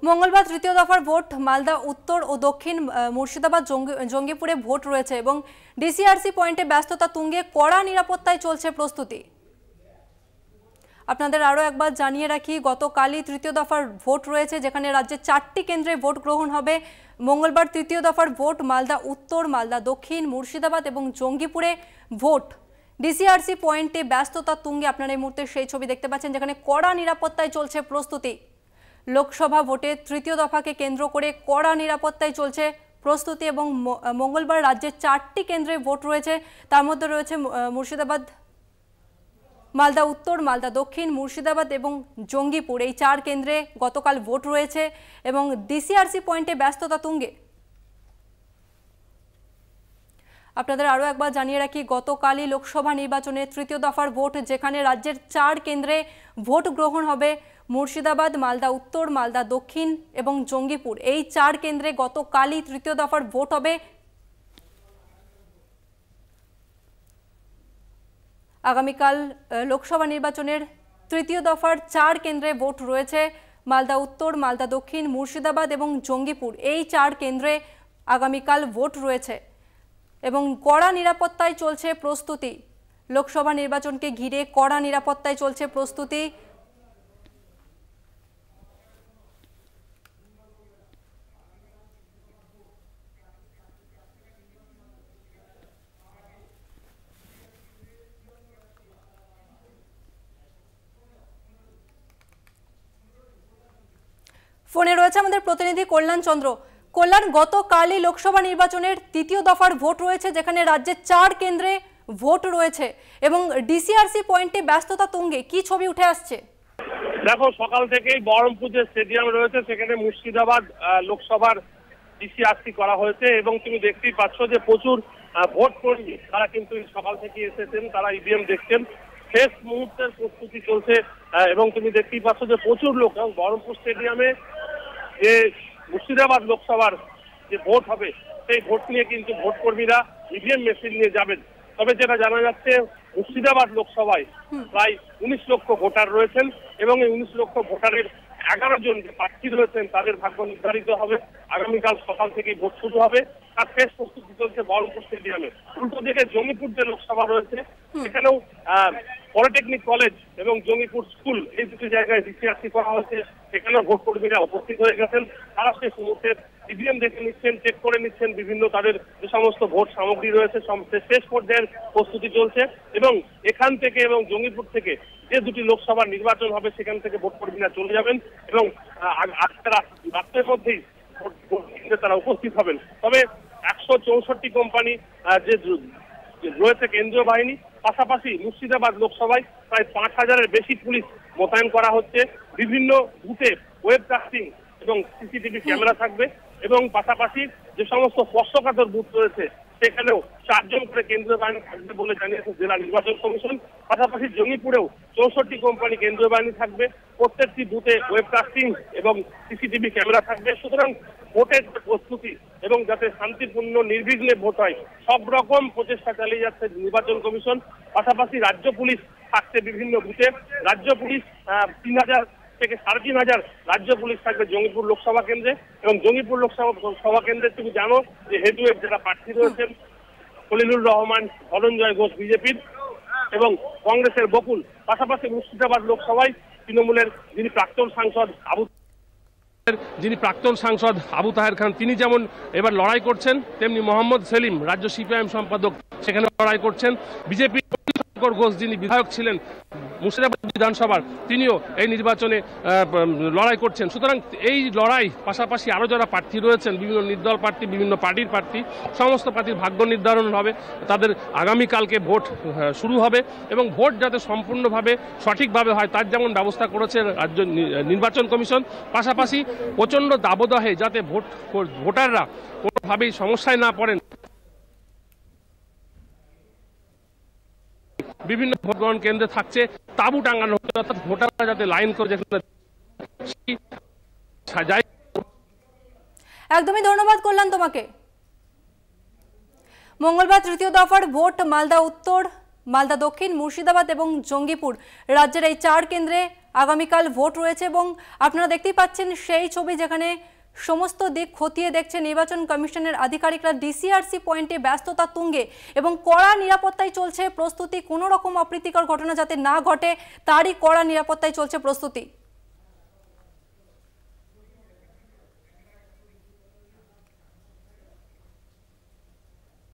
মঙ্গলবার তৃতীয় দফার ভোট মালদা উত্তর ও দক্ষিণ মুর্শিদাবাদ জঙ্গিপুরে ভোট রয়েছে এবং ডিসিআরসি পয়েন্টে ব্যস্ততা তুঙ্গে কড়া নিরাপত্তায় চলছে প্রস্তুতি। আপনাদের আরও একবার জানিয়ে রাখি, গতকালই তৃতীয় দফার ভোট রয়েছে, যেখানে রাজ্যের 4টি কেন্দ্রে ভোট গ্রহণ হবে। মঙ্গলবার তৃতীয় দফার ভোট মালদা উত্তর, মালদা দক্ষিণ, মুর্শিদাবাদ এবং জঙ্গিপুরে ভোট। ডিসিআরসি পয়েন্টে ব্যস্ততা তুঙ্গে আপনারা এই মুহূর্তে সেই ছবি দেখতে পাচ্ছেন, যেখানে কড়া নিরাপত্তায় চলছে প্রস্তুতি। লোকসভা ভোটের তৃতীয় দফাকে কেন্দ্র করে কড়া নিরাপত্তায় চলছে প্রস্তুতি এবং মঙ্গলবার রাজ্যের 4টি কেন্দ্রে ভোট রয়েছে। তার মধ্যে রয়েছে মুর্শিদাবাদ, মালদা উত্তর, মালদা দক্ষিণ, মুর্শিদাবাদ এবং জঙ্গিপুর। এই 4 কেন্দ্রে গতকাল ভোট রয়েছে এবং ডিসিআরসি পয়েন্টে ব্যস্ততা তুঙ্গে। আপনাদের আরও একবার জানিয়ে রাখি, গতকালই লোকসভা নির্বাচনের তৃতীয় দফার ভোট, যেখানে রাজ্যের 4 কেন্দ্রে ভোট গ্রহণ হবে। মুর্শিদাবাদ, মালদা উত্তর, মালদা দক্ষিণ এবং জঙ্গিপুর, এই 4 কেন্দ্রে গতকালই তৃতীয় দফার ভোট হবে। আগামীকাল লোকসভা নির্বাচনের তৃতীয় দফার 4 কেন্দ্রে ভোট রয়েছে। মালদা উত্তর, মালদা দক্ষিণ, মুর্শিদাবাদ এবং জঙ্গিপুর, এই 4 কেন্দ্রে আগামীকাল ভোট রয়েছে এবং কড়া নিরাপত্তায় চলছে প্রস্তুতি। লোকসভা নির্বাচনকে ঘিরে কড়া নিরাপত্তায় চলছে প্রস্তুতি। ফোনে রয়েছে আমাদের প্রতিনিধি কল্যাণ চন্দ্র। কল্যাণ, গতকালই লোকসভা নির্বাচনের তৃতীয় দফার ভোট রয়েছে, যেখানে রাজ্যের 4 কেন্দ্রে ভোট রয়েছে এবং ডিসিআরসি পয়েন্টে ব্যস্ততা তুঙ্গে। কি ছবি উঠে আসছে? দেখো, সকাল থেকেই বহরমপুর যে স্টেডিয়াম রয়েছে সেখানে মুর্শিদাবাদ লোকসভার ডিসিআরসি করা হয়েছে এবং তুমি দেখতেই পাচ্ছ যে প্রচুর ভোট কর্মী তারা কিন্তু সকাল থেকে এসেছেন, তারা ইভিএম দেখছেন। শেষ মুহূর্তের প্রস্তুতি চলছে এবং তুমি দেখতেই পাচ্ছ যে প্রচুর লোক, এবং বহরমপুর স্টেডিয়ামে যে মুর্শিদাবাদ লোকসভার যে ভোট হবে সেই ভোট নিয়ে কিন্তু ভোট কর্মীরা ইভিএম মেশিন নিয়ে যাবেন। তবে যেটা জানা যাচ্ছে, মুর্শিদাবাদ লোকসভায় প্রায় 19 লক্ষ ভোটার রয়েছেন এবং এই 19 লক্ষ ভোটারের 11 জন যে প্রার্থী রয়েছেন তাদের ভাগ্য নির্ধারিত হবে। আগামীকাল সকাল থেকেই ভোট শুরু হবে, তার শেষ প্রস্তুতি চলছে বহরমপুর স্টেডিয়ামে। উল্টো দিকে জঙ্গিপুর যে লোকসভা রয়েছে সেখানেও পলিটেকনিক কলেজ এবং জঙ্গিপুর স্কুল, এই দুটি জায়গায় ডিসিআরসি করা হয়েছে। সেখানেও ভোট কর্মীরা উপস্থিত হয়ে গেছেন। তারা শেষ মুহূর্তের ইভিএম দেখে নিচ্ছেন, চেক করে নিচ্ছেন বিভিন্ন তাদের যে সমস্ত ভোট সামগ্রী রয়েছে। শেষ পর্যায়ের প্রস্তুতি চলছে এবং এখান থেকে এবং জঙ্গিপুর থেকে যে দুটি লোকসভার নির্বাচন হবে সেখান থেকে ভোট কর্মীরা চলে যাবেন এবং আজকে রাত্রের মধ্যেই তারা উপস্থিত হবেন। তবে 164 কোম্পানি যে রয়েছে কেন্দ্রীয় বাহিনী, পাশাপাশি মুর্শিদাবাদ লোকসভায় প্রায় 5000-এর বেশি পুলিশ মোতায়েন করা হচ্ছে। বিভিন্ন বুথে ওয়েবকাস্টিং এবং সিসিটিভি ক্যামেরা থাকবে এবং পাশাপাশি যে সমস্ত স্পর্শকাতর বুথ রয়েছে সেখানেও 4 জন করে কেন্দ্রীয় বাহিনী থাকবে বলে জানিয়েছে জেলা নির্বাচন কমিশন। পাশাপাশি জঙ্গিপুরেও 64 কোম্পানি কেন্দ্রীয় বাহিনী থাকবে। প্রত্যেকটি বুথে ওয়েবকাস্টিং এবং সিসিটিভি ক্যামেরা থাকবে। সুতরাং ভোটের প্রস্তুতি এবং যাতে শান্তিপূর্ণ নির্বিঘ্নে ভোট হয় সব রকম প্রচেষ্টা চালিয়ে যাচ্ছে নির্বাচন কমিশন। পাশাপাশি রাজ্য পুলিশ থাকছে বিভিন্ন বুথে। রাজ্য পুলিশ 3000 থেকে 3500 রাজ্য পুলিশ থাকবে জঙ্গিপুর লোকসভা কেন্দ্রে এবং জঙ্গিপুর লোকসভা কেন্দ্রে তুমি জানো যে হেডওয়েট যারা প্রার্থী রয়েছেন, খলিলুর রহমান, ধনঞ্জয় ঘোষ বিজেপির এবং কংগ্রেসের বকুল। পাশাপাশি মুর্শিদাবাদ লোকসভায় তৃণমূলের যিনি প্রাক্তন সাংসদ আবু তাহের খান, তিনি যেমন এবার লড়াই করছেন, তেমনি মোহাম্মদ সেলিম রাজ্য সিপিআইএম সম্পাদক সেখানে লড়াই করছেন। বিজেপি ঘোষ যিনি বিধায়ক ছিলেন মুর্শিদাবাদ বিধানসভার, তিনিও এই নির্বাচনে লড়াই করছেন। সুতরাং এই লড়াই পাশাপাশি আরও যারা প্রার্থী রয়েছেন, বিভিন্ন নির্দল প্রার্থী, বিভিন্ন পার্টির প্রার্থী, সমস্ত প্রার্থীর ভাগ্য নির্ধারণ হবে। তাদের আগামীকালকে ভোট শুরু হবে এবং ভোট যাতে সম্পূর্ণভাবে সঠিকভাবে হয় তার যেমন ব্যবস্থা করেছে রাজ্য নির্বাচন কমিশন। পাশাপাশি প্রচণ্ড দাবদাহে যাতে ভোটাররা কোনোভাবেই সমস্যায় না পড়েন, বিভিন্ন ভোট গ্রহণ কেন্দ্রে থাকছে তাঁবু টাঙানো হচ্ছে, অর্থাৎ ভোটাররা যাতে লাইন করে যেখানে। একদমই ধন্যবাদ কল্যাণ তোমাকে। মঙ্গলবার তৃতীয় দফার ভোট মালদা উত্তর, মালদা দক্ষিণ, মুর্শিদাবাদ এবং জঙ্গিপুর, রাজ্যের এই 4 কেন্দ্রে আগামীকাল ভোট রয়েছে এবং আপনারা দেখতেই পাচ্ছেন সেই ছবি, যেখানে সমস্ত দিক খতিয়ে দেখছে নির্বাচন কমিশনের আধিকারিকরা। ডিসিআরসি পয়েন্টে ব্যস্ততা তুঙ্গে এবং কড়া নিরাপত্তায় চলছে প্রস্তুতি। কোনো রকম অপ্রীতিকর ঘটনা যাতে না ঘটে তারই কড়া নিরাপত্তায় চলছে প্রস্তুতি।